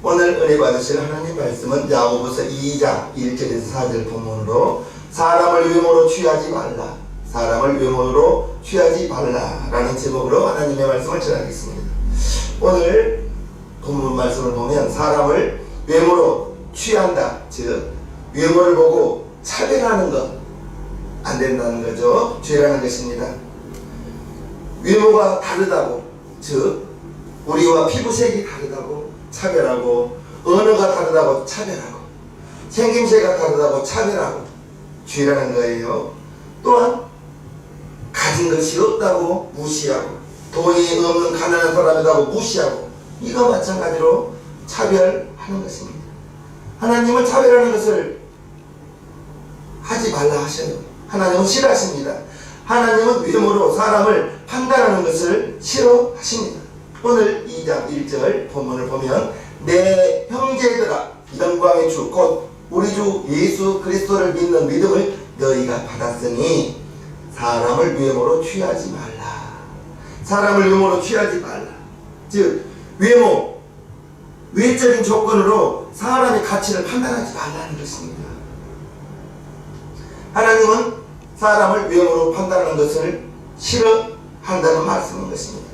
오늘 은혜 받으실 하나님 말씀은 야고보서 2장 1절에서 4절 본문으로 사람을 외모로 취하지 말라, 사람을 외모로 취하지 말라라는 제목으로 하나님의 말씀을 전하겠습니다. 오늘 본문 말씀을 보면 사람을 외모로 취한다, 즉 외모를 보고 차별하는 것 안 된다는 거죠. 죄라는 것입니다. 외모가 다르다고, 즉 우리와 피부색이 다르다고 차별하고, 언어가 다르다고 차별하고, 생김새가 다르다고 차별하고 죄라는 거예요. 또한 가진 것이 없다고 무시하고, 돈이 없는 가난한 사람이라고 무시하고, 이거 마찬가지로 차별하는 것입니다. 하나님은 차별하는 것을 하지 말라 하셔요. 하나님은 싫어하십니다. 하나님은 외모로 사람을 판단하는 것을 싫어하십니다. 오늘 2장 1절 본문을 보면 내 형제들아, 영광의 주 곧 우리 주 예수 그리스도를 믿는 믿음을 너희가 받았으니 사람을 외모로 취하지 말라. 사람을 외모로 취하지 말라. 즉 외모, 외적인 조건으로 사람의 가치를 판단하지 말라는 것입니다. 하나님은 사람을 외모로 판단하는 것을 싫어한다는 말씀인 것입니다.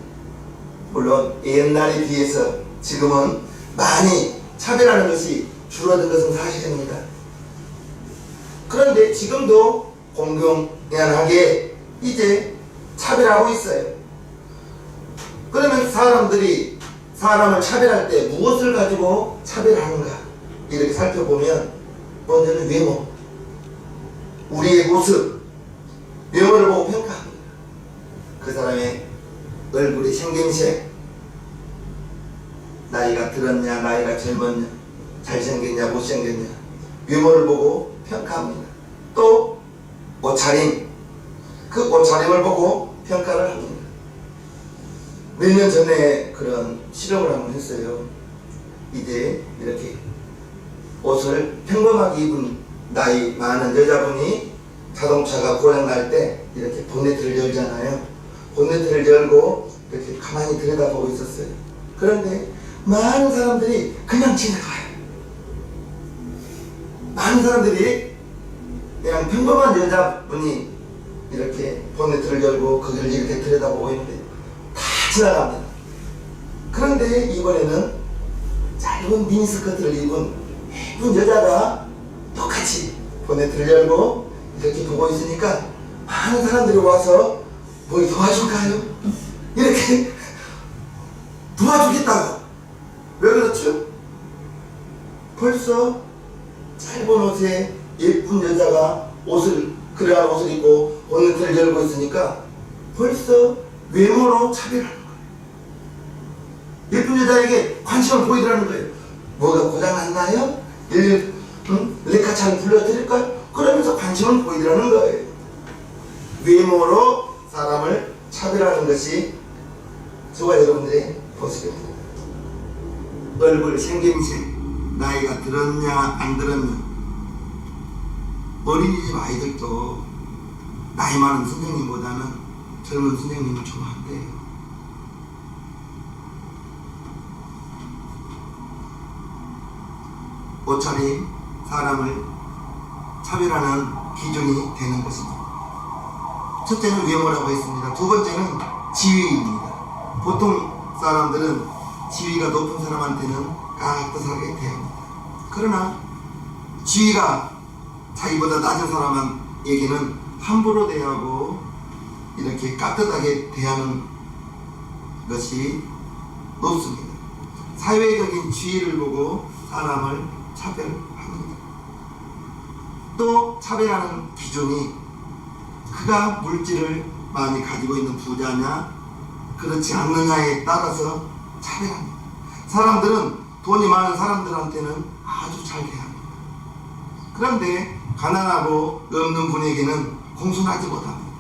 물론 옛날에 비해서 지금은 많이 차별하는 것이 줄어든 것은 사실입니다. 그런데 지금도 공공연하게 이제 차별하고 있어요. 그러면 사람들이 사람을 차별할 때 무엇을 가지고 차별하는가 이렇게 살펴보면 먼저는 외모, 우리의 모습, 외모를 보고 평가합니다. 그 사람의 얼굴의 생김새, 나이가 들었냐, 나이가 젊었냐, 잘생겼냐, 못생겼냐, 외모를 보고 평가합니다. 또 옷차림, 그 옷차림을 보고 평가를 합니다. 몇 년 전에 그런 실험을 한번 했어요. 이제 이렇게 옷을 평범하게 입은 나이 많은 여자분이 자동차가 고장날 때 이렇게 본네트를 열잖아요. 본네트를 열고 이렇게 가만히 들여다보고 있었어요. 그런데 많은 사람들이 그냥 지나가요. 많은 사람들이 그냥 평범한 여자분이 이렇게 본네트를 열고 거기를 이렇게 들여다보고 있는데 다 지나갑니다. 그런데 이번에는 짧은 미니스커트를 입은 예쁜 여자가 똑같이 본네트를 열고 이렇게 보고 있으니까 많은 사람들이 와서 뭐 도와줄까요? 이렇게 도와주겠다고. 왜 그렇죠? 벌써 짧은 옷에 예쁜 여자가 그러한 옷을 입고 본네트를 열고 있으니까 벌써 외모로 차별하는 거예요. 예쁜 여자에게 관심을 보이더라는 거예요. 뭐가 고장났나요? 레카차를 불러드릴까요? 그러면서 관심을 보이더라는 거예요. 외모로 사람을 차별하는 것이 저와 여러분들의 모습입니다. 얼굴, 생김새, 나이가 들었냐 안 들었냐. 어린이집 아이들도 나이 많은 선생님보다는 젊은 선생님을 좋아한대요. 옷차림, 사람을 차별하는 기준이 되는 것입니다. 첫째는 외모라고 했습니다. 두 번째는 지위입니다. 보통 사람들은 지위가 높은 사람한테는 깍듯하게 대합니다. 그러나 지위가 자기보다 낮은 사람에게는 함부로 대하고 이렇게 깍듯하게 대하는 것이 없습니다. 사회적인 지위를 보고 사람을 차별합니다. 또 차별하는 기준이 그가 물질을 많이 가지고 있는 부자냐 그렇지 않느냐에 따라서 차별합니다. 사람들은 돈이 많은 사람들한테는 아주 잘 대합니다. 그런데 가난하고 없는 분에게는 공손하지 못합니다.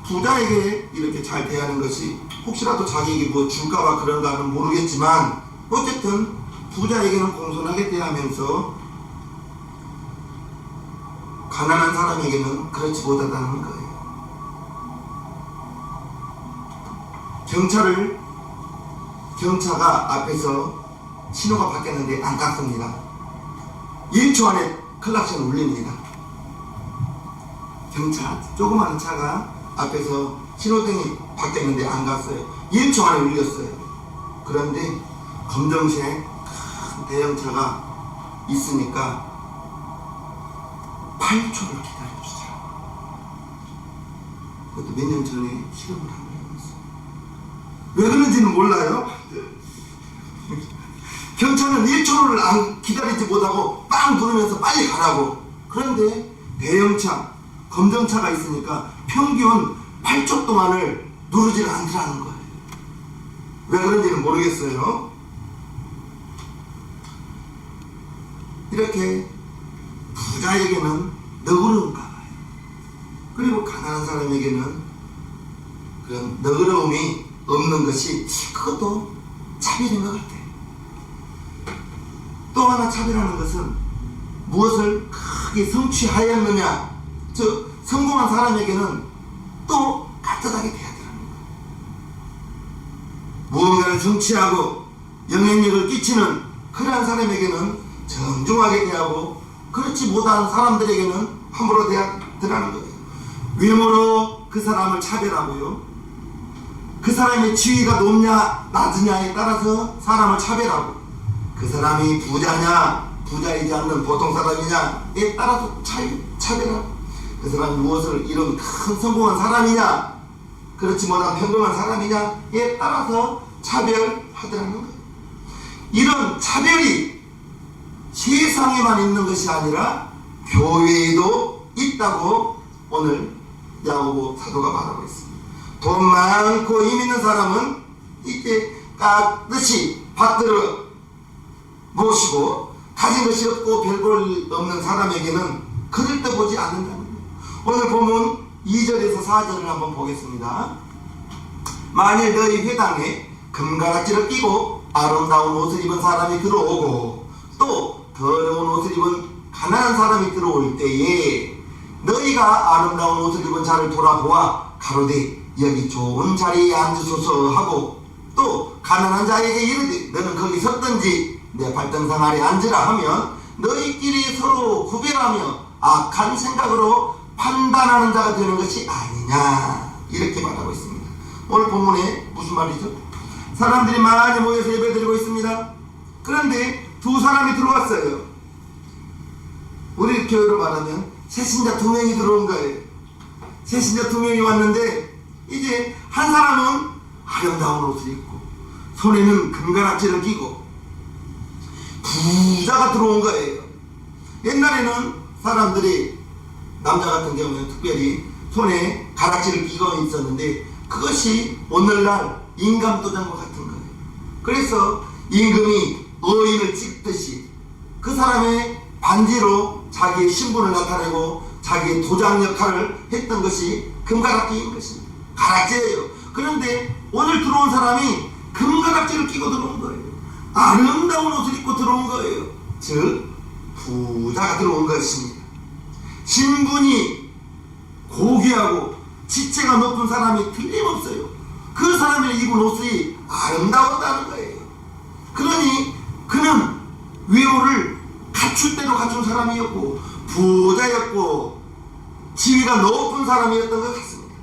부자에게 이렇게 잘 대하는 것이 혹시라도 자기에게 뭐 줄까봐 그런가는 모르겠지만 어쨌든 부자에게는 공손하게 대하면서 가난한 사람에게는 그렇지 못하다는 거예요. 경차가 앞에서 신호가 바뀌었는데 안 깎습니다. 1초 안에 클락션 울립니다. 경차, 조그마한 차가 앞에서 신호등이 바뀌었는데 안 갔어요. 1초 안에 울렸어요. 그런데 검정색 큰 대형차가 있으니까 8초를 기다려주자. 그것도 몇 년 전에 실험을 한번 해봤어요. 왜 그런지는 몰라요. 경찰은 1초를 안 기다리지 못하고 빵 부르면서 빨리 가라고. 그런데 대형차, 검정차가 있으니까 평균 8초 동안을 누르질 않더라는 거예요. 왜 그런지는 모르겠어요. 이렇게 부자에게는 너그러운가 봐요. 그리고 가난한 사람에게는 그런 너그러움이 없는 것이 그것도 차별인 것 같아요. 또 하나 차별하는 것은 무엇을 크게 성취하였느냐, 즉 성공한 사람에게는 또 깍듯하게 돼야 되는 거예요. 무언가를 성취하고 영향력을 끼치는 그러한 사람에게는 정중하게 대하고, 그렇지 못한 사람들에게는 함부로 대하는 거예요. 외모로 그 사람을 차별하고요, 그 사람의 지위가 높냐 낮으냐에 따라서 사람을 차별하고, 그 사람이 부자냐 부자이지 않는 보통 사람이냐에 따라서 차별하고, 그 사람이 무엇을 이룬 큰 성공한 사람이냐 그렇지 못한 평범한 사람이냐에 따라서 차별하더라는 거예요. 이런 차별이 세상에만 있는 것이 아니라 교회에도 있다고 오늘 야고보 사도가 말하고 있습니다. 돈 많고 힘 있는 사람은 이때 깍듯이 받들어 모시고, 가진 것이 없고 별볼 없는 사람에게는 그를 떠보지 않는다는 거예요. 오늘 보면 2절에서 4절을 한번 보겠습니다. 만일 너희 회당에 금가락지를 끼고 아름다운 옷을 입은 사람이 들어오고 또 더러운 옷을 입은 가난한 사람이 들어올 때에 너희가 아름다운 옷을 입은 자를 돌아보아 가로되 여기 좋은 자리에 앉으소서 하고, 또 가난한 자에게 이르되 너는 거기 섰든지 내 발등상 아래 앉으라 하면 너희끼리 서로 구별하며 악한 생각으로 판단하는 자가 되는 것이 아니냐, 이렇게 말하고 있습니다. 오늘 본문에 무슨 말이죠? 사람들이 많이 모여서 예배드리고 있습니다. 그런데 두 사람이 들어왔어요. 우리 교회로 말하면 새신자 2명이 들어온 거예요. 새신자 2명이 왔는데 이제 한 사람은 아름다운 옷을 입고 손에는 금가락지를 끼고 부자가 들어온 거예요. 옛날에는 사람들이, 남자 같은 경우는 특별히 손에 가락지를 끼고 있었는데 그것이 오늘날 임금도장과 같은 거예요. 그래서 임금이 어인을 찍듯이 그 사람의 반지로 자기의 신분을 나타내고 자기의 도장 역할을 했던 것이 금가락지인 것입니다. 가락지예요. 그런데 오늘 들어온 사람이 금가락지를 끼고 들어온 거예요. 아름다운 옷을 입고 들어온 거예요. 즉 부자가 들어온 것입니다. 신분이 고귀하고 지체가 높은 사람이 틀림없어요. 그 사람이 입은 옷이 아름다웠다는 거예요. 그러니 그는 외모를 갖출 대로 갖춘 사람이었고 부자였고 지위가 높은 사람이었던 것 같습니다.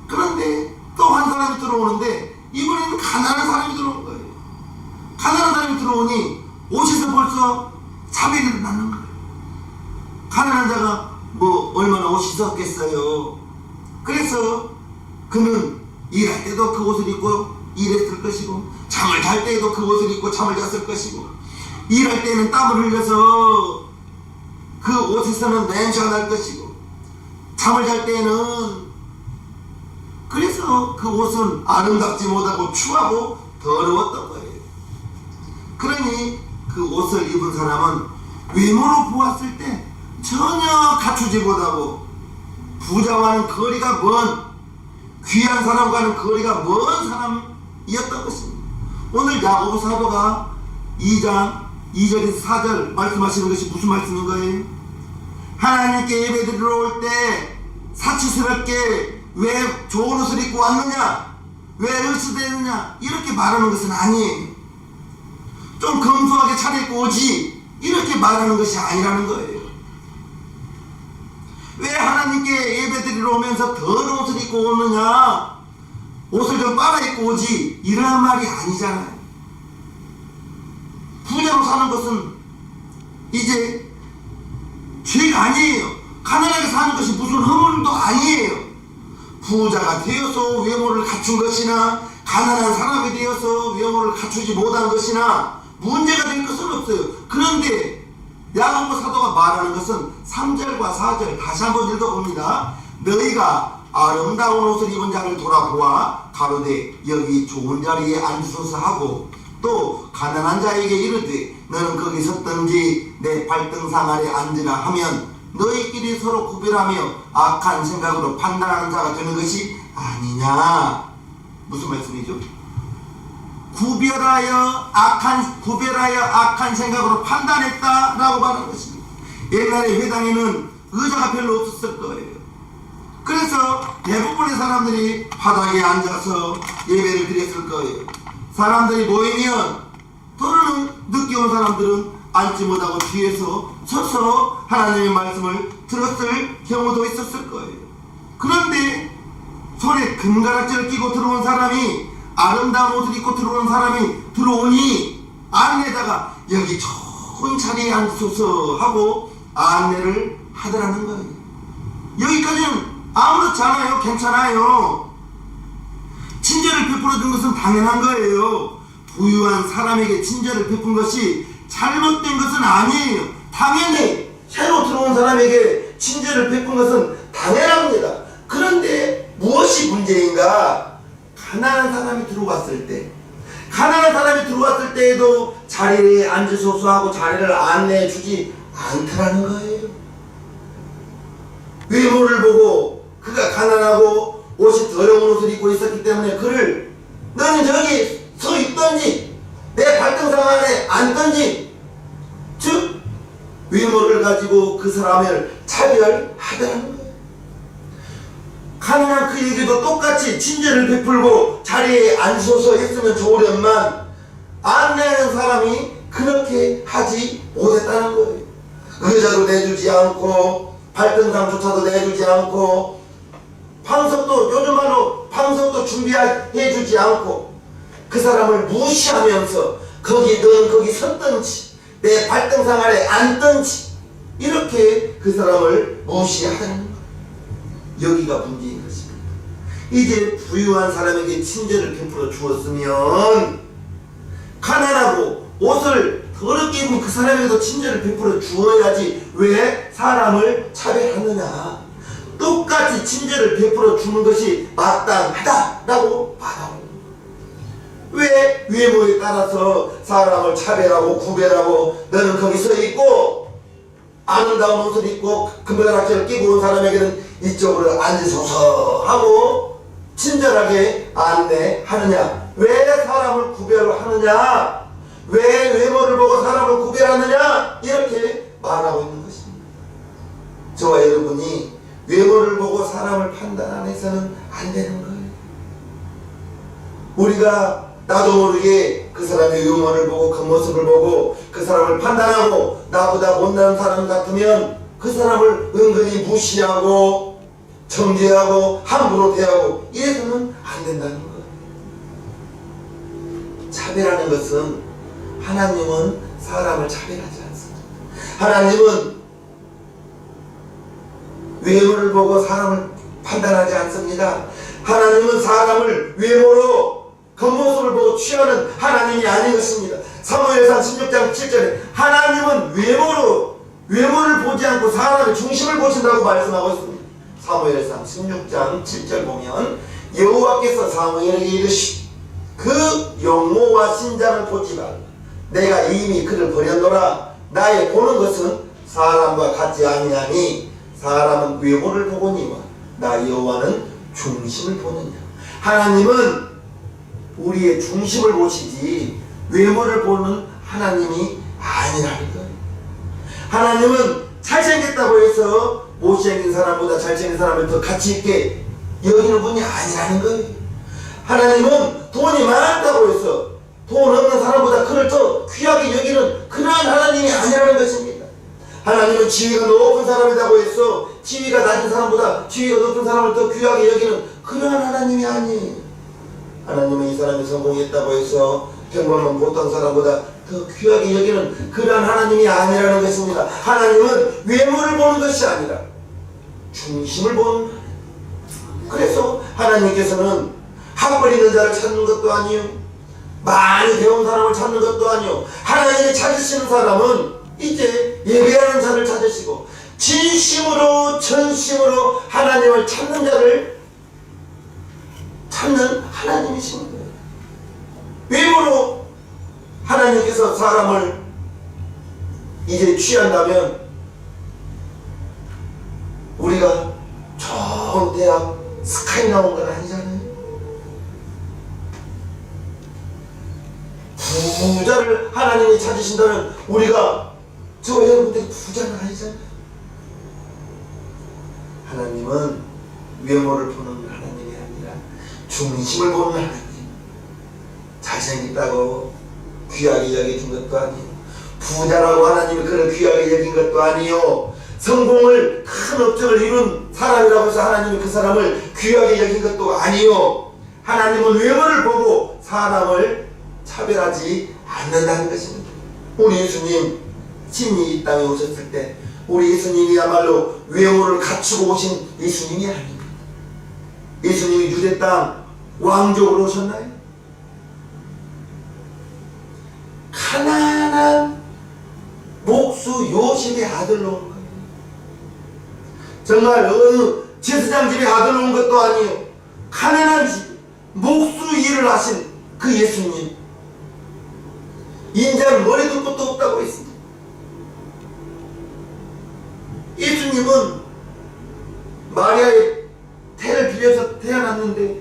그런데 또 한 사람이 들어오는데 이번에는 가난한 사람이 들어온 거예요. 가난한 사람이 들어오니 옷에서 벌써 차별이 일어나는 거예요. 가난한 자가 뭐 얼마나 옷이 있었겠어요. 그래서 그는 일할 때도 그 옷을 입고 일했을 것이고, 잠을 잘 때에도 그 옷을 입고 잠을 잤을 것이고, 일할 때는 땀을 흘려서 그 옷에서는 냄새가 날 것이고, 잠을 잘 때에는, 그래서 그 옷은 아름답지 못하고 추하고 더러웠던 거예요. 그러니 그 옷을 입은 사람은 외모로 보았을 때 전혀 갖추지 못하고 부자와는 거리가 먼, 귀한 사람과는 거리가 먼 사람이었던 것입니다. 오늘 야고보 사도가 2장 2절에서 4절 말씀하시는 것이 무슨 말씀인 거예요? 하나님께 예배드리러 올 때 사치스럽게 왜 좋은 옷을 입고 왔느냐, 왜 으스대느냐 이렇게 말하는 것은 아니에요. 좀 검소하게 차려입고 오지 이렇게 말하는 것이 아니라는 거예요. 왜 하나님께 예배드리러 오면서 더러운 옷을 입고 오느냐, 옷을 좀 빨아입고 오지 이런 말이 아니잖아요. 부자로 사는 것은 이제 죄가 아니에요. 가난하게 사는 것이 무슨 허물도 아니에요. 부자가 되어서 외모를 갖춘 것이나 가난한 사람이 되어서 외모를 갖추지 못한 것이나 문제가 될 것은 없어요. 그런데 야고보 사도가 말하는 것은 3절과 4절 다시 한번 읽어봅니다. 너희가 아름다운 옷을 입은 자를 돌아보아 가로되 여기 좋은 자리에 앉으소서 하고, 또 가난한 자에게 이르되 너는 거기 섰든지 내 발등상 아래 앉으라 하면 너희끼리 서로 구별하며 악한 생각으로 판단하는 자가 되는 것이 아니냐. 무슨 말씀이죠? 구별하여 악한 생각으로 판단했다라고 말하는 것입니다. 옛날에 회당에는 의자가 별로 없었을 거예요. 그래서 대부분의 사람들이 바닥에 앉아서 예배를 드렸을 거예요. 사람들이 모이면 또는 늦게 온 사람들은 앉지 못하고 뒤에서 서서 하나님의 말씀을 들었을 경우도 있었을 거예요. 그런데 손에 금가락지를 끼고 들어온 사람이, 아름다운 옷을 입고 들어온 사람이 들어오니 안내다가 여기 좋은 자리에 앉으소서 하고 안내를 하더라는 거예요. 여기까지는 아무렇지 않아요. 괜찮아요. 친절을 베풀어 준 것은 당연한 거예요. 부유한 사람에게 친절을 베푼 것이 잘못된 것은 아니에요. 당연히 새로 들어온 사람에게 친절을 베푼 것은 당연합니다. 그런데 무엇이 문제인가? 가난한 사람이 들어왔을 때에도 자리에 앉으소서 하고 자리를 안내해 주지 않더라는 거예요. 외모를 보고 그가 가난하고 옷이 더러운 옷을 입고 있었기 때문에 그를 너는 저기 서 있던지 내 발등상 안에 앉던지, 즉 외모를 가지고 그 사람을 차별하더라는 거예요. 가난한 그에게도 똑같이 친절을 베풀고 자리에 앉으소서 했으면 좋으련만 안내하는 사람이 그렇게 하지 못했다는 거예요. 의자도 내주지 않고 발등상조차도 내주지 않고 방석도, 요즘 말로 방석도 준비해 주지 않고 그 사람을 무시하면서 넌 거기 섰던지 내 발등상 아래 앉던지 이렇게 그 사람을 무시하다는 거예요. 여기가 문제인 것입니다. 이제 부유한 사람에게 친절을 베풀어 주었으면 가난하고 옷을 더럽게 입은 그 사람에게도 친절을 베풀어 주어야지 왜 사람을 차별하느냐. 똑같이 친절을 베풀어 주는 것이 마땅하다라고 말하고, 왜 외모에 따라서 사람을 차별하고 구별하고 너는 거기 서 있고 아름다운 옷을 입고 금발악지를 끼고 온 사람에게는 이쪽으로 앉으소서 하고 친절하게 안내하느냐? 왜 사람을 구별하느냐? 왜 외모를 보고 사람을 구별하느냐? 이렇게 말하고 있는 것입니다. 저와 여러분이 외모를 보고 사람을 판단해서는 안 되는 거예요. 우리가 나도 모르게 그 사람의 외모를 보고 겉모습을 보고 그 사람을 판단하고 나보다 못난 사람 같으면 그 사람을 은근히 무시하고 정죄하고 함부로 대하고 이래서는 안 된다는 거예요. 차별하는 것은, 하나님은 사람을 차별하지 않습니다. 하나님은 외모를 보고 사람을 판단하지 않습니다. 하나님은 사람을 외모로 겉모습을 보고 취하는 하나님이 아닌 것입니다. 사무엘상 16장 7절에 하나님은 외모를 보지 않고 사람의 중심을 보신다고 말씀하고 있습니다. 사무엘상 16장 7절 보면 여호와께서 사무엘에게 이르시되 그 용모와 신장을 보지 말라. 내가 이미 그를 버렸노라. 나의 보는 것은 사람과 같지 아니하니 사람은 외모를 보거니와 나 여호와는 중심을 보느냐. 하나님은 우리의 중심을 보시지 외모를 보는 하나님이 아니라는 거예요. 하나님은 잘생겼다고 해서 못생긴 사람보다 잘생긴 사람을 더 가치 있게 여기는 분이 아니라는 거예요. 하나님은 돈이 많다고 해서 돈 없는 사람보다 그를 더 귀하게 여기는 그러한 하나님이 아니라는 것입니다. 하나님은 지위가 높은 사람이라고 해서 지위가 낮은 사람보다 지위가 높은 사람을 더 귀하게 여기는 그러한 하나님이 아니에요. 하나님은 이 사람이 성공했다고 해서 평범한 보통 사람보다 더 귀하게 여기는 그러한 하나님이 아니라는 것입니다. 하나님은 외모를 보는 것이 아니라 중심을 보는 하나님. 그래서 하나님께서는 학벌 있는 자를 찾는 것도 아니요, 많이 배운 사람을 찾는 것도 아니요, 하나님이 찾으시는 사람은 이제 예배하는 자를 찾으시고 진심으로 전심으로 하나님을 찾는 자를 찾는 하나님이신 거예요. 외모로 하나님께서 사람을 이제 취한다면 우리가 좋은 대학 스카이 나온 건 아니잖아요. 부자를 하나님이 찾으신다면 우리가 저 여러분들 부자는 아니잖아요. 하나님은 외모를 보는 하나님이 아니라 중심을 보는 하나님. 잘생겼다고 귀하게 여겨준 것도 아니요, 부자라고 하나님이 그를 귀하게 여긴 것도 아니요, 성공을 큰 업적을 이룬 사람이라고 해서 하나님이 그 사람을 귀하게 여긴 것도 아니요, 하나님은 외모를 보고 사람을 차별하지 않는다는 것입니다. 우리 예수님 친히 이 땅에 오셨을 때 우리 예수님이야말로 외모를 갖추고 오신 예수님이 아닙니다. 예수님이 유대 땅 왕족으로 오셨나요? 가난한 목수 요셉의 아들로 온 거예요. 정말 어느 제사장 집의 아들로 온 것도 아니에요. 가난한 목수 일을 하신 그 예수님, 인자는 머리 둘 것도 없다고 했습니다. 예수님은 마리아의 태를 빌려서 태어났는데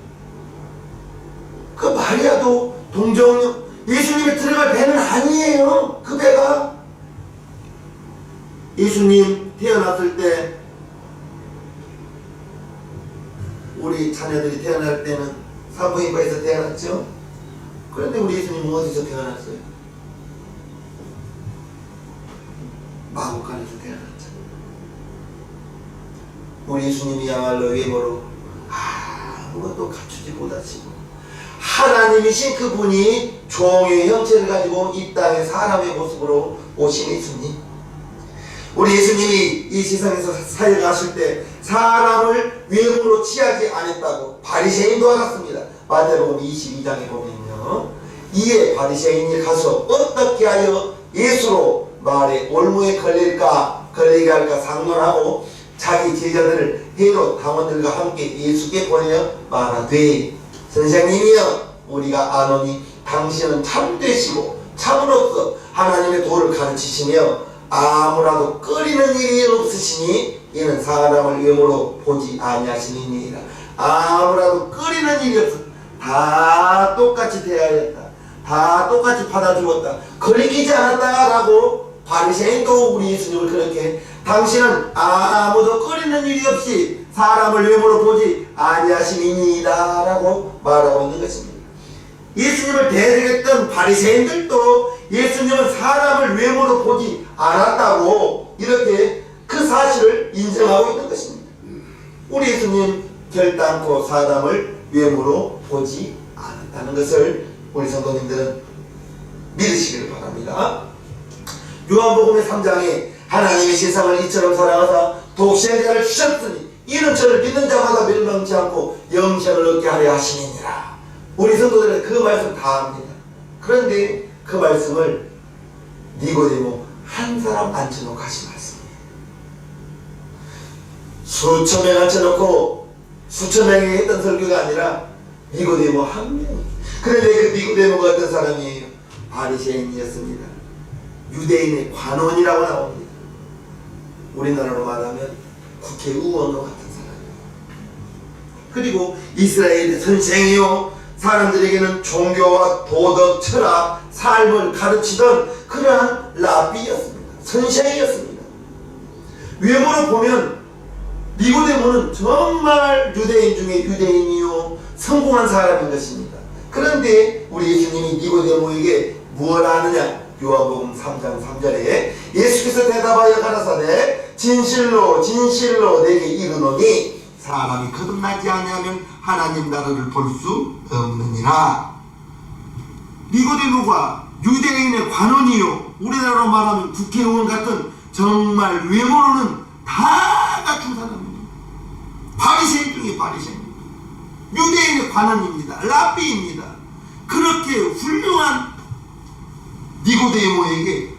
그 마리아도 동정녀, 예수님이 들어갈 배는 아니에요. 그 배가 예수님 태어났을 때, 우리 자녀들이 태어날 때는 산부인과에서 태어났죠. 그런데 우리 예수님은 어디서 태어났어요? 마구간에서 태어났죠. 우리 예수님이야말로 외모로 아무것도 갖추지 못하시고 하나님이신 그분이 종의 형체를 가지고 이 땅에 사람의 모습으로 오신 예수님. 우리 예수님이 이 세상에서 살아가실 때 사람을 외모로 취하지 않았다고 바리새인도 알았습니다. 마태복음 22장에 보면요, 이에 바리새인이 가서 어떻게 하여 예수로 말에 올무에 걸리게 할까 상론하고 자기 제자들을 헤롯 당원들과 함께 예수께 보내어 말하되, 선생님이여, 우리가 아노니 당신은 참되시고 참으로서 하나님의 도를 가르치시며 아무라도 꺼리는 일이 없으시니 이는 사람을 외모로 보지 아니하시니이다. 아무라도 꺼리는 일이 없어. 다 똑같이 대하였다. 다 똑같이 받아주었다. 거리끼지 않았다라고 바리새인도 우리 예수님을 그렇게, 당신은 아무도 꺼리는 일이 없이 사람을 외모로 보지 아니하심이니이다 라고 말하고 있는 것입니다. 예수님을 대적했던 바리새인들도 예수님은 사람을 외모로 보지 않았다고 이렇게 그 사실을 인정하고 있는 것입니다. 우리 예수님 결단코 사람을 외모로 보지 않았다는 것을 우리 성도님들은 믿으시기를 바랍니다. 요한복음의 3장에 하나님이 세상을 이처럼 사랑하사 독생자를 주셨으니 이는 저를 믿는 자마다 멸망치 않고 영생을 얻게 하려 하시니라. 우리 성도들은 그 말씀 다 합니다. 그런데 그 말씀을 니고데모 한 사람 앉혀놓고 하신 말씀이에요. 수천 명 앉혀놓고 수천 명이 했던 설교가 아니라 니고데모 한 명. 그런데 그 니고데모가 어떤 사람이에요? 바리새인이었습니다. 유대인의 관원이라고 나옵니다. 우리나라로 말하면 국회의원과 같은 사람이에요. 그리고 이스라엘의 선생이요, 사람들에게는 종교와 도덕, 철학, 삶을 가르치던 그러한 라비였습니다. 선생이었습니다. 외모로 보면 니고데모는 정말 유대인 중에 유대인이요, 성공한 사람인 것입니다. 그런데 우리 예수님이 니고데모에게 무엇 하느냐? 요한복음 3장 3절에 예수께서 대답하여 가라사대 진실로 진실로 내게 이르노니 사람이 거듭나지 아니하면 하나님 나라를 볼 수 없느니라. 니고데모가 유대인의 관원이요, 우리나라로 말하면 국회의원 같은 정말 외모로는 다 갖춘 사람입니다. 바리새인 중에 바리새인입니다. 유대인의 관원입니다. 랍비입니다. 그렇게 훌륭한 니고데모에게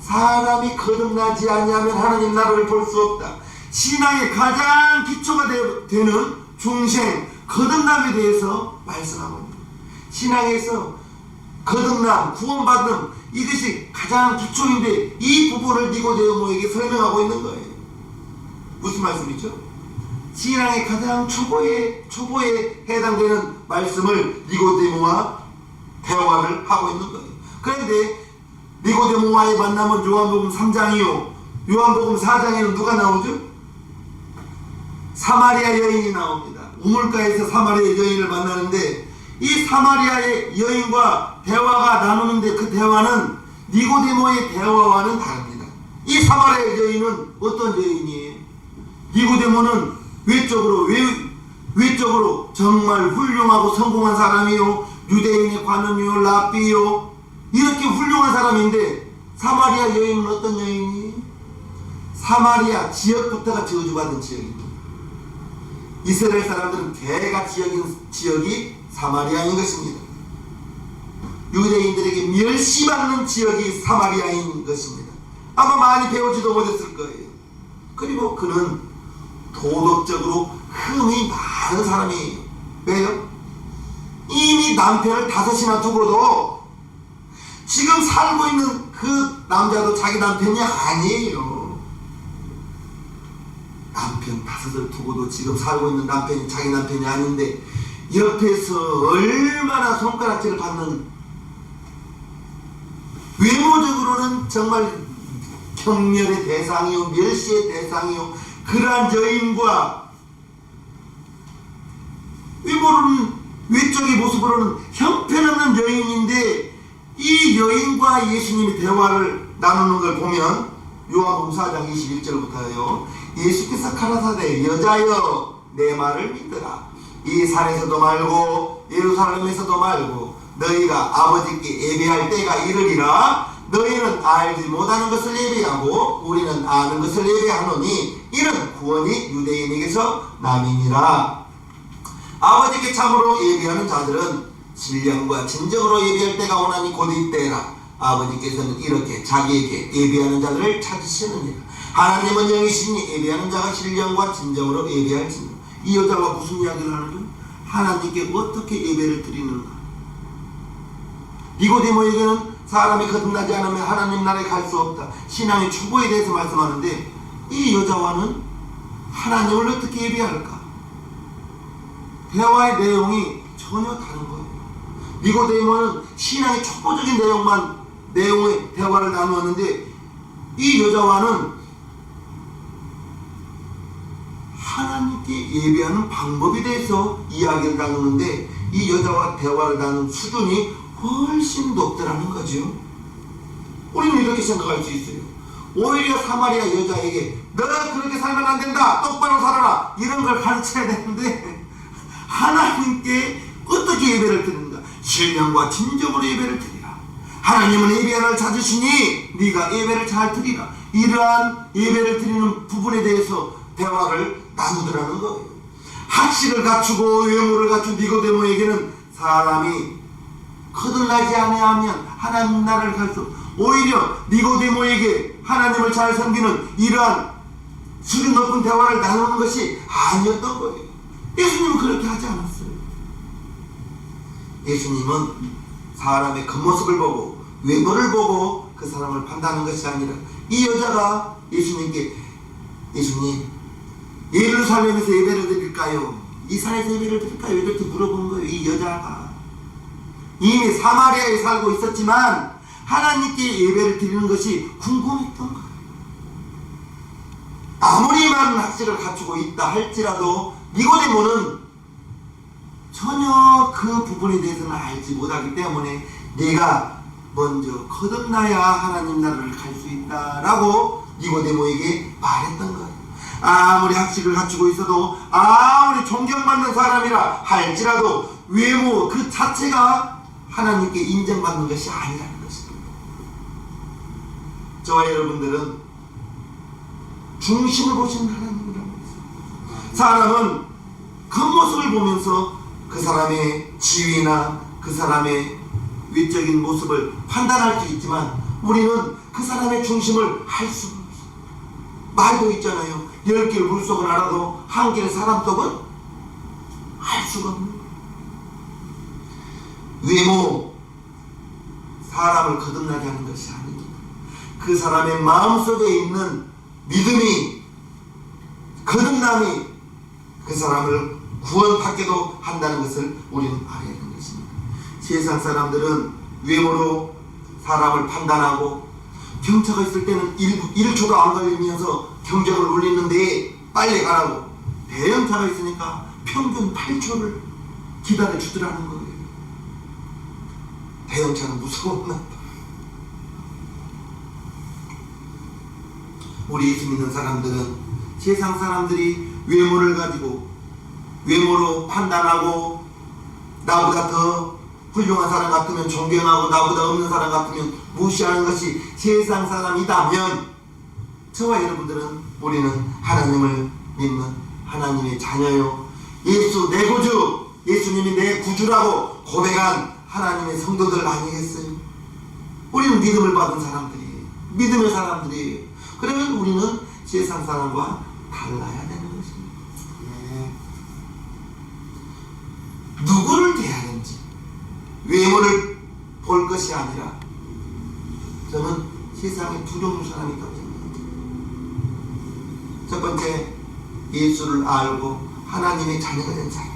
사람이 거듭나지 아니하면 하나님 나라를 볼 수 없다. 신앙의 가장 기초가 되는 중생, 거듭남에 대해서 말씀하고 있습니다. 신앙에서 거듭남, 구원받음, 이것이 가장 기초인데 이 부분을 니고데모에게 설명하고 있는 거예요. 무슨 말씀이죠? 신앙의 가장 초보에 해당되는 말씀을 니고데모와 대화를 하고 있는 거예요. 그런데 니고데모와의 만남은 요한복음 3장이요, 요한복음 4장에는 누가 나오죠? 사마리아 여인이 나옵니다. 우물가에서 사마리아 여인을 만나는데 이 사마리아의 여인과 대화가 나누는데 그 대화는 니고데모의 대화와는 다릅니다. 이 사마리아 여인은 어떤 여인이에요? 니고데모는 외적으로 정말 훌륭하고 성공한 사람이요, 유대인의 관원이요, 랍비요, 이렇게 훌륭한 사람인데 사마리아 여인은 어떤 여인이에요? 사마리아 지역부터가 저주받은 지역입니다. 이스라엘 사람들은 개같이 여긴 지역이 사마리아인 것입니다. 유대인들에게 멸시받는 지역이 사마리아인 것입니다. 아마 많이 배우지도 못했을 거예요. 그리고 그는 도덕적으로 흠이 많은 사람이에요. 왜요? 이미 남편을 5이나 두고도 지금 살고 있는 그 남자도 자기 남편이 아니에요. 남편 5을 두고도 지금 살고 있는 남편이 자기 남편이 아닌데 옆에서 얼마나 손가락질을 받는, 외모적으로는 정말 경멸의 대상이요, 멸시의 대상이요, 그러한 여인과 외적의 모습으로는 형편없는 여인인데 이 여인과 예수님이 대화를 나누는 걸 보면 요한복음 4장 21절부터요. 예수께서 가라사대 여자여 내 말을 믿으라. 이 산에서도 말고 예루살렘에서도 말고 너희가 아버지께 예배할 때가 이르리라. 너희는 알지 못하는 것을 예배하고 우리는 아는 것을 예배하노니 이는 구원이 유대인에게서 남이니라. 아버지께 참으로 예배하는 자들은 신령과 진정으로 예배할 때가 오나니 곧 이때라. 아버지께서는 이렇게 자기에게 예배하는 자들을 찾으시느니라. 하나님은 영이시니 예배하는 자가 신령과 진정으로 예배할지니라. 이 여자가 무슨 이야기를 하는지, 하나님께 어떻게 예배를 드리는가. 니고데모에게는 사람이 거듭나지 않으면 하나님 나라에 갈 수 없다. 신앙의 초보에 대해서 말씀하는데 이 여자와는 하나님을 어떻게 예배할까? 대화의 내용이 전혀 다른 거예요. 니고데모는 신앙의 초보적인 내용의 대화를 나누었는데 이 여자와는 하나님께 예배하는 방법에 대해서 이야기를 나누는데 이 여자와 대화를 나누는 수준이 훨씬 높더라는 거죠. 우리는 이렇게 생각할 수 있어요. 오히려 사마리아 여자에게 너 그렇게 살면 안 된다, 똑바로 살아라, 이런 걸 가르쳐야 되는데 하나님께 어떻게 예배를 드리는가? 신령과 진정으로 예배를 드리라. 하나님은 예배를 찾으시니 네가 예배를 잘 드리라. 이러한 예배를 드리는 부분에 대해서 대화를 나누더라는 거예요. 학식을 갖추고 외모를 갖춘 니고데모에게는 사람이 거듭나지 아니하면 하나님 나라를 갈 수, 오히려 니고데모에게 하나님을 잘 섬기는 이러한 수준 높은 대화를 나누는 것이 아니었던 거예요. 예수님은 그렇게 하지 않았어요. 예수님은 사람의 겉모습을 보고 외모를 보고 그 사람을 판단하는 것이 아니라 이 여자가 예수님께, 예수님 예루살렘에서 예배를 드릴까요? 이 산에서 예배를 드릴까요? 이렇게 물어본 거예요. 이 여자가 이미 사마리아에 살고 있었지만 하나님께 예배를 드리는 것이 궁금했던 거예요. 아무리 많은 학식을 갖추고 있다 할지라도 니고데모는 전혀 그 부분에 대해서는 알지 못하기 때문에 네가 먼저 거듭나야 하나님 나라를 갈 수 있다라고 니고데모에게 말했던 거예요. 아무리 학식을 갖추고 있어도, 아무리 존경받는 사람이라 할지라도 외모 그 자체가 하나님께 인정받는 것이 아니라는 것입니다. 저와 여러분들은 중심을 보시는 하나님이라고 했어요. 사람은 겉모습을 보면서 그 사람의 지위나 그 사람의 외적인 모습을 판단할 수 있지만, 우리는 그 사람의 중심을 알 수가 없어요. 말도 있잖아요. 10개의 물속은 알아도 1개의 사람 속은 알 수가 없는 거예요. 외모, 사람을 거듭나게 하는 것이 아닙니다. 그 사람의 마음속에 있는 믿음이, 거듭남이 그 사람을 구원받게도 한다는 것을 우리는 알아야 하는 것입니다. 세상 사람들은 외모로 사람을 판단하고, 경차가 있을 때는 1초도 안 걸리면서 경적을 울리는데 빨리 가라고, 대형차가 있으니까 평균 8초를 기다려 주더라는 거예요. 대형차는 무서웠나? 우리 예수 믿는 사람들은 세상 사람들이 외모를 가지고, 외모로 판단하고, 나보다 더 훌륭한 사람 같으면 존경하고, 나보다 없는 사람 같으면 무시하는 것이 세상 사람이다면, 저와 여러분들은, 우리는 하나님을 믿는 하나님의 자녀요, 예수 내 구주, 예수님이 내 구주라고 고백한 하나님의 성도들 아니겠어요? 우리는 믿음을 받은 사람들이에요. 믿음의 사람들이에요. 그러면 우리는 세상 사람과 달라야 되는 것입니다. 누구를 대하는지 외모를 볼 것이 아니라, 저는 세상에 두 종류 사람이 있다고 생각합니다. 첫 번째, 예수를 알고 하나님의 자녀가 된 사람.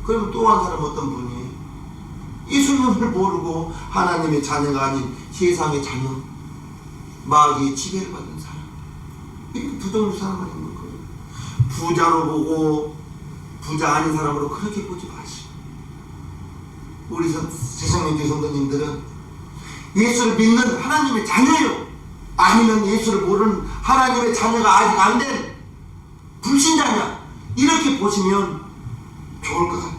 그러면 또 한 사람은 어떤 분이에요? 예수님을 모르고 하나님의 자녀가 아닌 세상의 자녀, 마귀의 지배를 받는 사람. 이렇게 두 종류 사람만 있는 거예요. 부자로 보고 부자 아닌 사람으로 그렇게 보지 마시고, 우리 새생명교회 성도님들은 예수를 믿는 하나님의 자녀요, 아니면 예수를 모르는 하나님의 자녀가 아직 안 된 불신자냐, 이렇게 보시면 좋을 것 같아요.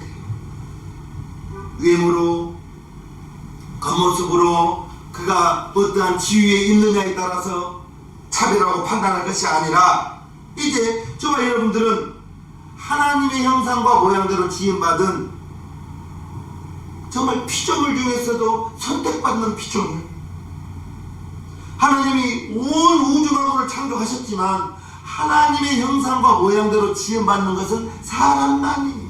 외모로, 겉모습으로 그가 어떠한 지위에 있느냐에 따라서 차별하고 판단할 것이 아니라, 이제 저와 여러분들은 하나님의 형상과 모양대로 지음받은 정말 피조물 중에서도 선택받는 피조물, 하나님이 온 우주 만물을 창조하셨지만 하나님의 형상과 모양대로 지음받는 것은 사람만이,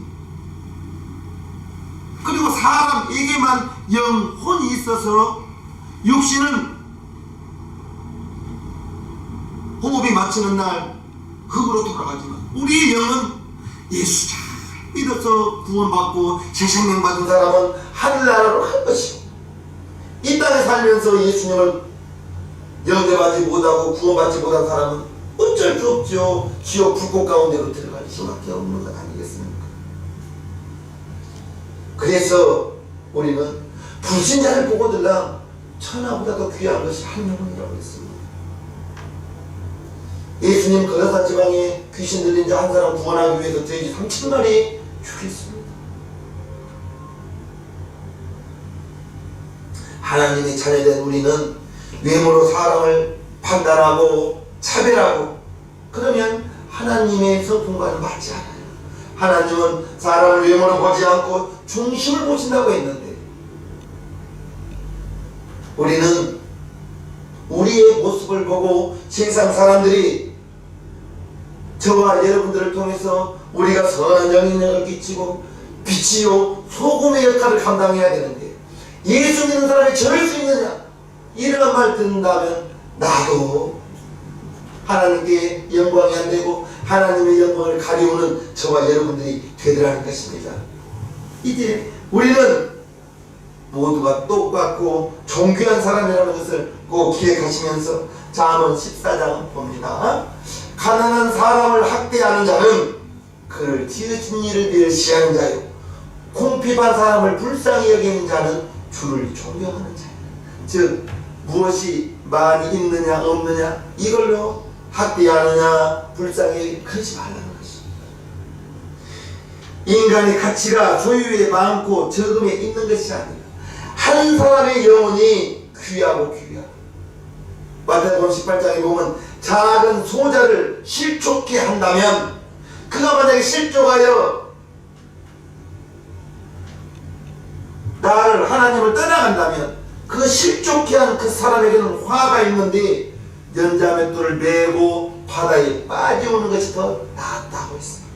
그리고 사람에게만 영혼이 있어서 육신은 호흡이 마치는 날 흙으로 돌아가지만, 우리의 영은 예수 잘 믿어서 구원받고 새 생명 받은 사람은 하늘나라로 갈 것이고, 이 땅에 살면서 예수님을 영접하지 못하고 구원받지 못한 사람은 어쩔 수 없죠. 지옥 불꽃 가운데로 들어갈 수밖에 없는 것 아니겠습니까? 그래서 우리는 불신자를 보고들라 천하보다 더 귀한 것이 한 명이라고 했습니다. 예수님 거라사 지방에 귀신 들린 자 한 사람 구원하기 위해서 돼지 3,000마리 죽였습니다. 하나님의 자녀된 우리는 외모로 사람을 판단하고 차별하고, 그러면 하나님의 성품과는 맞지 않아요. 하나님은 사람을 외모로 보지 않고 중심을 보신다고 했는데, 우리는 우리의 모습을 보고 세상 사람들이 저와 여러분들을 통해서 우리가 선한 영향력을 끼치고 빛이요 소금의 역할을 감당해야 되는데, 예수 믿는 사람이 저럴 수 있느냐, 이런 말 듣는다면 나도 하나님께 영광이 안 되고 하나님의 영광을 가리우는 저와 여러분들이 되더라는 것입니다. 이제 우리는 모두가 똑같고 존귀한 사람이라는 것을 꼭 기억하시면서 잠언 14장 봅니다. 가난한 사람을 학대하는 자는 그를 지으신 이를 멸시하는 자요, 궁핍한 사람을 불쌍히 여기는 자는 주를 존경하는 자예요. 즉 무엇이 많이 있느냐 없느냐 이걸로 학대하느냐 불쌍히 그러지 말라는 것입니다. 인간의 가치가 소유에 많고 적음에 있는 것이 아니라 한 사람의 영혼이 귀하고 귀하다. 마태복음 18장에 보면 작은 소자를 실족케 한다면 그가 만약에 실족하여 나를 하나님을 떠나간다면 그 실족케 한 그 사람에게는 화가 있는데 연자맷돌을 메고 바다에 빠져오는 것이 더 낫다고 했습니다.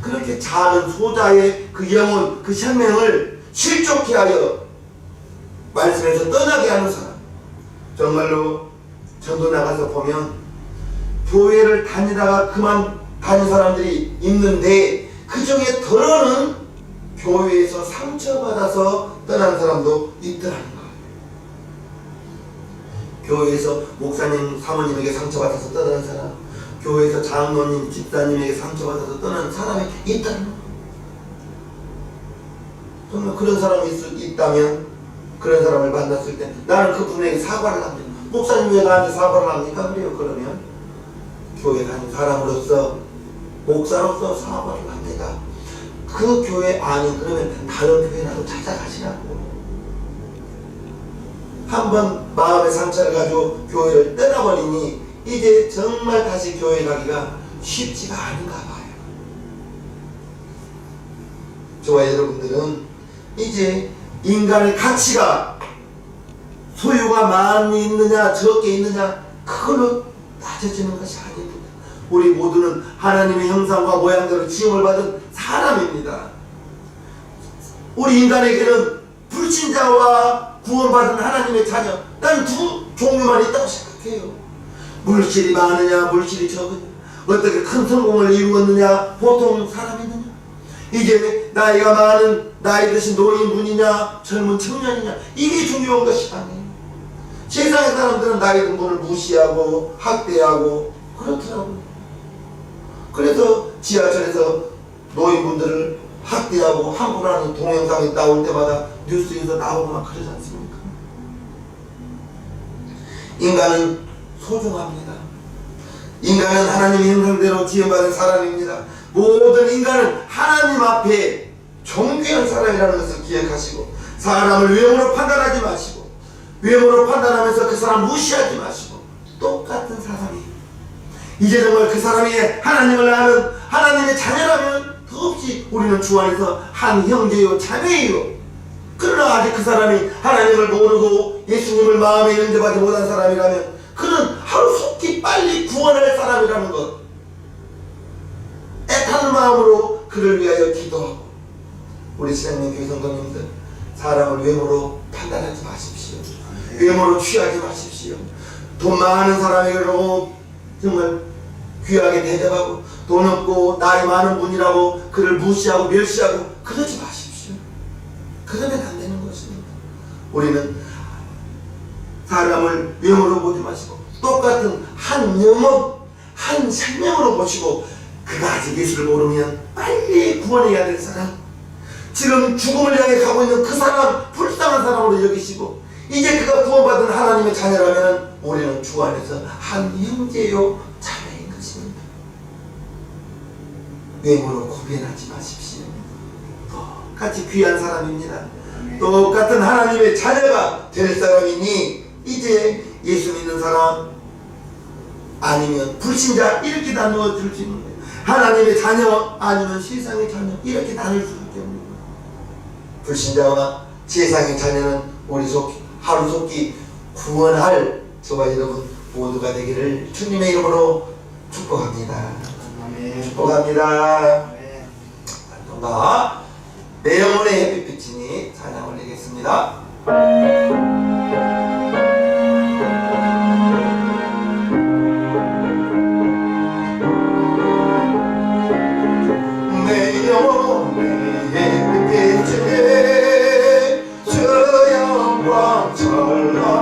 그렇게 작은 소자의 그 영혼, 그 생명을 실족케 하여 말씀에서 떠나게 하는 사람, 정말로 전도 나가서 보면 교회를 다니다가 그만 다닌 사람들이 있는데 그 중에 더러는 교회에서 상처받아서 떠난 사람도 있더라는 거예요. 교회에서 목사님, 사모님에게 상처받아서 떠나는 사람, 교회에서 장로님, 집사님에게 상처받아서 떠나는 사람이 있다는 거예요. 정말 그런 사람이 있다면 그런 사람을 만났을 때 나는 그분에게 사과를 합니다. 목사님 왜 나한테 사과를 합니까? 그래요. 그러면 교회 다니는 사람으로서 목사로서 사과를 합니다. 그 교회 아닌 그러면 다른 교회라도 찾아가시라고. 한번 마음의 상처를 가지고 교회를 떠나버리니 이제 정말 다시 교회 가기가 쉽지가 않은가 봐요. 저와 여러분들은 이제 인간의 가치가 소유가 많이 있느냐 적게 있느냐 그걸로 따져지는 것이 아닙니다. 우리 모두는 하나님의 형상과 모양대로 지음을 받은 사람입니다. 우리 인간에게는 불신자와 구원받은 하나님의 자녀, 난 두 종류만 있다고 생각해요. 물질이 많으냐 물질이 적으냐, 어떻게 큰 성공을 이루었느냐 보통 사람이느냐, 이제 나이가 많은 나이 드신 노인분이냐 젊은 청년이냐 이게 중요한 것이 아니에요. 세상의 사람들은 나이 든 분을 무시하고 학대하고 그렇더라고요. 그래서 지하철에서 노인분들을 학대하고 함부로 하는 동영상이 나올 때마다 뉴스에서 나오고 막 그러지 않습니까? 인간은 소중합니다. 인간은 하나님의 형상대로 지음받은 사람입니다. 모든 인간은 하나님 앞에 존귀한 사람이라는 것을 기억하시고 사람을 외모로 판단하지 마시고 외모로 판단하면서 그 사람 무시하지 마시고 똑같은 사람이 이제 정말 그 사람이 하나님을 아는 하나님의 자녀라면 더없이 우리는 주 안에서 한 형제요 자매예요. 그러나 아직 그 사람이 하나님을 모르고 예수님을 마음에 영접하지 못한 사람이라면 그는 하루속히 빨리 구원할 사람이라는 것, 애타는 마음으로 그를 위하여 기도하고. 우리 신앙님 교회 성도님들, 사람을 외모로 판단하지 마십시오. 외모로 취하지 마십시오. 돈 많은 사람에게로 정말 귀하게 대접하고 돈 없고 나이 많은 분이라고 그를 무시하고 멸시하고 그러지 마십시오. 그러면 안 되는 것입니다. 우리는 사람을 외모로 보지 마시고 똑같은 한 영혼, 한 생명으로 보시고 그가 아직 예수를 모르면 빨리 구원해야 될 사람, 지금 죽음을 향해 가고 있는 그 사람, 불쌍한 사람으로 여기시고 이제 그가 구원받은 하나님의 자녀라면 우리는 주 안에서 한 형제요 자매인 것입니다. 외모로 구별하지 마십시오. 똑같이 귀한 사람입니다. 똑같은 하나님의 자녀가 될 사람이니 이제 예수 믿는 사람 아니면 불신자 이렇게 나누어 줄 수 있는 거예요. 하나님의 자녀 아니면 세상의 자녀 이렇게 나눌 수밖에 없는 거예요. 불신자와 세상의 자녀는 우리 하루속히 구원할 저와 여러분 모두가 되기를 주님의 이름으로 축복합니다. 축복합니다. 나 내 영혼의 햇빛이니 찬양 올리겠습니다. 내 영혼의 햇빛이니 저 영광 찬양